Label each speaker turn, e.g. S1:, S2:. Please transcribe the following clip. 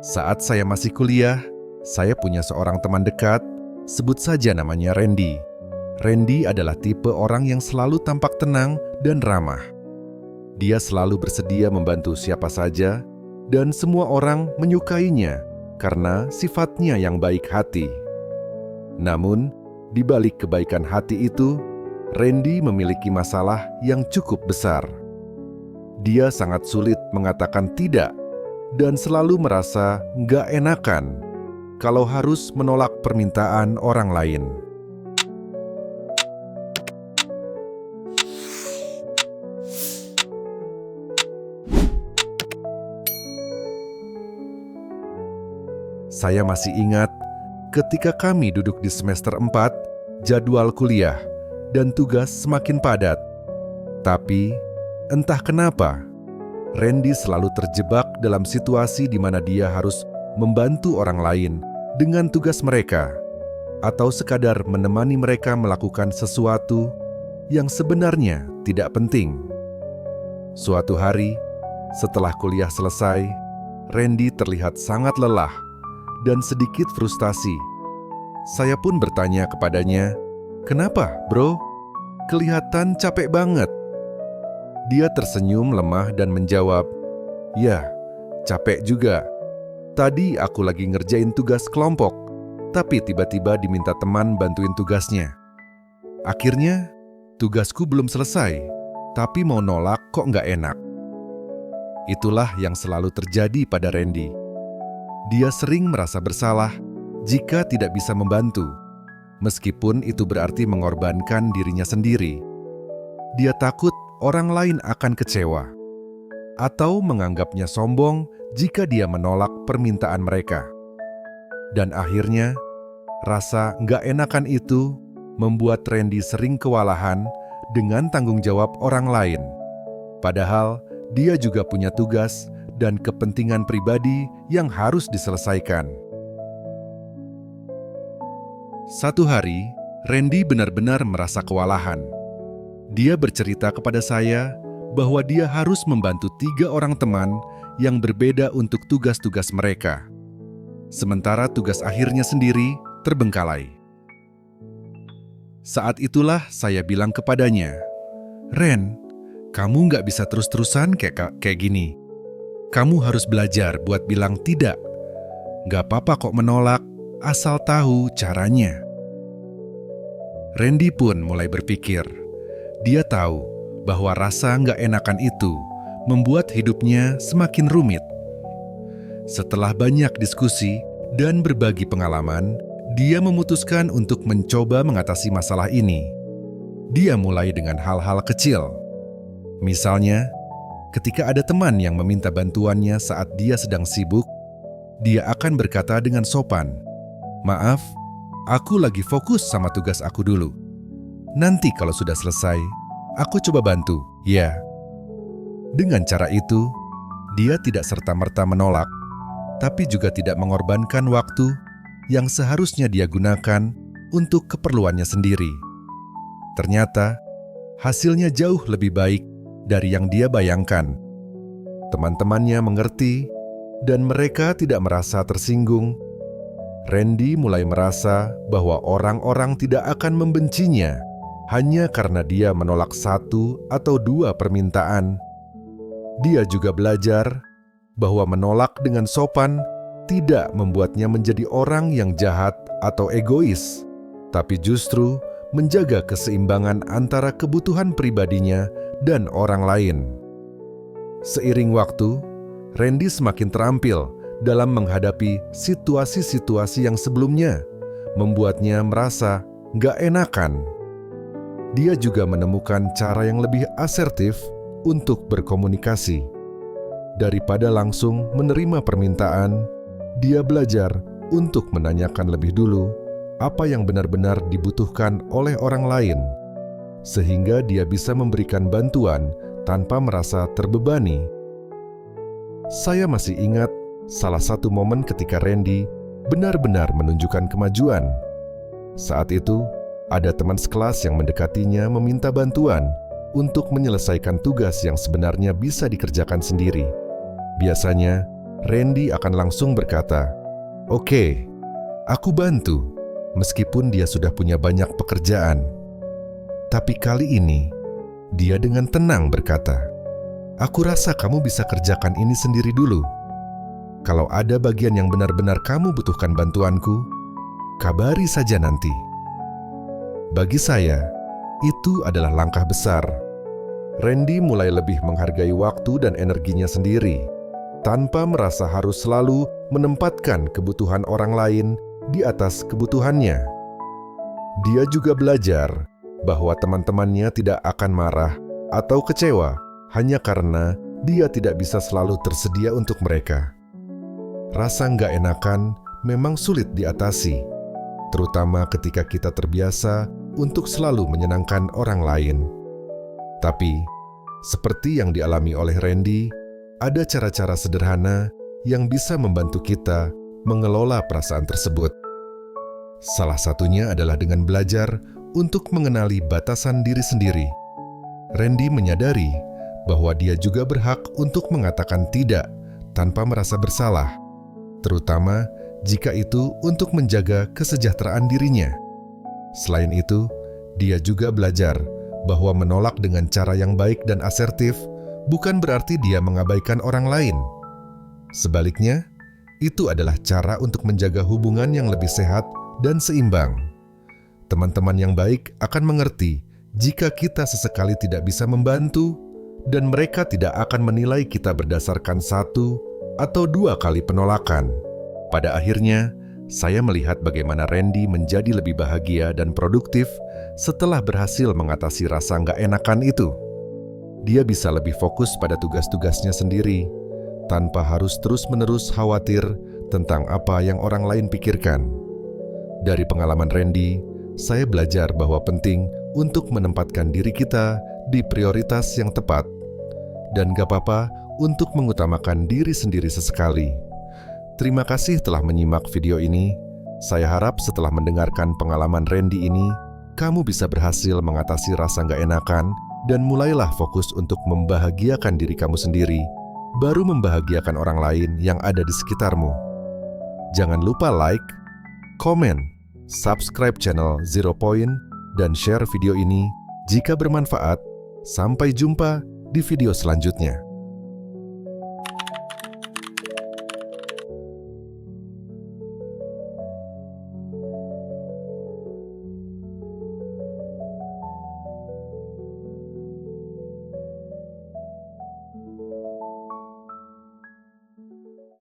S1: Saat saya masih kuliah, saya punya seorang teman dekat, sebut saja namanya Randy. Randy adalah tipe orang yang selalu tampak tenang dan ramah. Dia selalu bersedia membantu siapa saja, dan semua orang menyukainya karena sifatnya yang baik hati. Namun, di balik kebaikan hati itu, Randy memiliki masalah yang cukup besar. Dia sangat sulit mengatakan tidak dan selalu merasa nggak enakan kalau harus menolak permintaan orang lain. Saya masih ingat ketika kami duduk di semester 4, jadwal kuliah dan tugas semakin padat. Tapi, entah kenapa, Randy selalu terjebak dalam situasi di mana dia harus membantu orang lain dengan tugas mereka, atau sekadar menemani mereka melakukan sesuatu yang sebenarnya tidak penting. Suatu hari, setelah kuliah selesai, Randy terlihat sangat lelah dan sedikit frustasi. Saya pun bertanya kepadanya, "Kenapa, bro? Kelihatan capek banget." Dia tersenyum lemah dan menjawab, "Ya, capek juga. Tadi aku lagi ngerjain tugas kelompok, tapi tiba-tiba diminta teman bantuin tugasnya. Akhirnya, tugasku belum selesai, tapi mau nolak kok nggak enak." Itulah yang selalu terjadi pada Randy. Dia sering merasa bersalah jika tidak bisa membantu, meskipun itu berarti mengorbankan dirinya sendiri. Dia takut orang lain akan kecewa, atau menganggapnya sombong jika dia menolak permintaan mereka. Dan akhirnya, rasa nggak enakan itu membuat Randy sering kewalahan dengan tanggung jawab orang lain. Padahal, dia juga punya tugas dan kepentingan pribadi yang harus diselesaikan. Satu hari, Randy benar-benar merasa kewalahan. Dia bercerita kepada saya bahwa dia harus membantu 3 orang teman yang berbeda untuk tugas-tugas mereka. Sementara tugas akhirnya sendiri terbengkalai. Saat itulah saya bilang kepadanya, "Ren, kamu nggak bisa terus-terusan kayak gini. Kamu harus belajar buat bilang tidak. Nggak apa-apa kok menolak, asal tahu caranya." Randy pun mulai berpikir. Dia tahu bahwa rasa nggak enakan itu membuat hidupnya semakin rumit. Setelah banyak diskusi dan berbagi pengalaman, dia memutuskan untuk mencoba mengatasi masalah ini. Dia mulai dengan hal-hal kecil. Misalnya, ketika ada teman yang meminta bantuannya saat dia sedang sibuk, dia akan berkata dengan sopan, "Maaf, aku lagi fokus sama tugas aku dulu. Nanti kalau sudah selesai, aku coba bantu, ya." Dengan cara itu, dia tidak serta-merta menolak, tapi juga tidak mengorbankan waktu yang seharusnya dia gunakan untuk keperluannya sendiri. Ternyata, hasilnya jauh lebih baik dari yang dia bayangkan. Teman-temannya mengerti, dan mereka tidak merasa tersinggung. Randy mulai merasa bahwa orang-orang tidak akan membencinya hanya karena dia menolak 1 atau 2 permintaan. Dia juga belajar bahwa menolak dengan sopan tidak membuatnya menjadi orang yang jahat atau egois, tapi justru menjaga keseimbangan antara kebutuhan pribadinya dan orang lain. Seiring waktu, Randy semakin terampil dalam menghadapi situasi-situasi yang sebelumnya membuatnya merasa nggak enakan. Dia juga menemukan cara yang lebih asertif untuk berkomunikasi. Daripada langsung menerima permintaan, dia belajar untuk menanyakan lebih dulu apa yang benar-benar dibutuhkan oleh orang lain, sehingga dia bisa memberikan bantuan tanpa merasa terbebani. Saya masih ingat salah satu momen ketika Randy benar-benar menunjukkan kemajuan. Saat itu, ada teman sekelas yang mendekatinya meminta bantuan untuk menyelesaikan tugas yang sebenarnya bisa dikerjakan sendiri. Biasanya, Randy akan langsung berkata, "Oke, aku bantu," meskipun dia sudah punya banyak pekerjaan. Tapi kali ini, dia dengan tenang berkata, "Aku rasa kamu bisa kerjakan ini sendiri dulu. Kalau ada bagian yang benar-benar kamu butuhkan bantuanku, kabari saja nanti." Bagi saya, itu adalah langkah besar. Randy mulai lebih menghargai waktu dan energinya sendiri, tanpa merasa harus selalu menempatkan kebutuhan orang lain di atas kebutuhannya. Dia juga belajar bahwa teman-temannya tidak akan marah atau kecewa hanya karena dia tidak bisa selalu tersedia untuk mereka. Rasa nggak enakan memang sulit diatasi, terutama ketika kita terbiasa untuk selalu menyenangkan orang lain. Tapi, seperti yang dialami oleh Randy, ada cara-cara sederhana yang bisa membantu kita mengelola perasaan tersebut. Salah satunya adalah dengan belajar untuk mengenali batasan diri sendiri. Randy menyadari bahwa dia juga berhak untuk mengatakan tidak tanpa merasa bersalah, terutama jika itu untuk menjaga kesejahteraan dirinya. Selain itu, dia juga belajar bahwa menolak dengan cara yang baik dan asertif bukan berarti dia mengabaikan orang lain. Sebaliknya, itu adalah cara untuk menjaga hubungan yang lebih sehat dan seimbang. Teman-teman yang baik akan mengerti jika kita sesekali tidak bisa membantu, dan mereka tidak akan menilai kita berdasarkan 1 atau 2 kali penolakan. Pada akhirnya, saya melihat bagaimana Randy menjadi lebih bahagia dan produktif setelah berhasil mengatasi rasa nggak enakan itu. Dia bisa lebih fokus pada tugas-tugasnya sendiri, tanpa harus terus-menerus khawatir tentang apa yang orang lain pikirkan. Dari pengalaman Randy, saya belajar bahwa penting untuk menempatkan diri kita di prioritas yang tepat, dan gak apa-apa untuk mengutamakan diri sendiri sesekali. Terima kasih telah menyimak video ini. Saya harap setelah mendengarkan pengalaman Randy ini, kamu bisa berhasil mengatasi rasa nggak enakan dan mulailah fokus untuk membahagiakan diri kamu sendiri, baru membahagiakan orang lain yang ada di sekitarmu. Jangan lupa like, komen, subscribe channel Zero Point, dan share video ini jika bermanfaat. Sampai jumpa di video selanjutnya.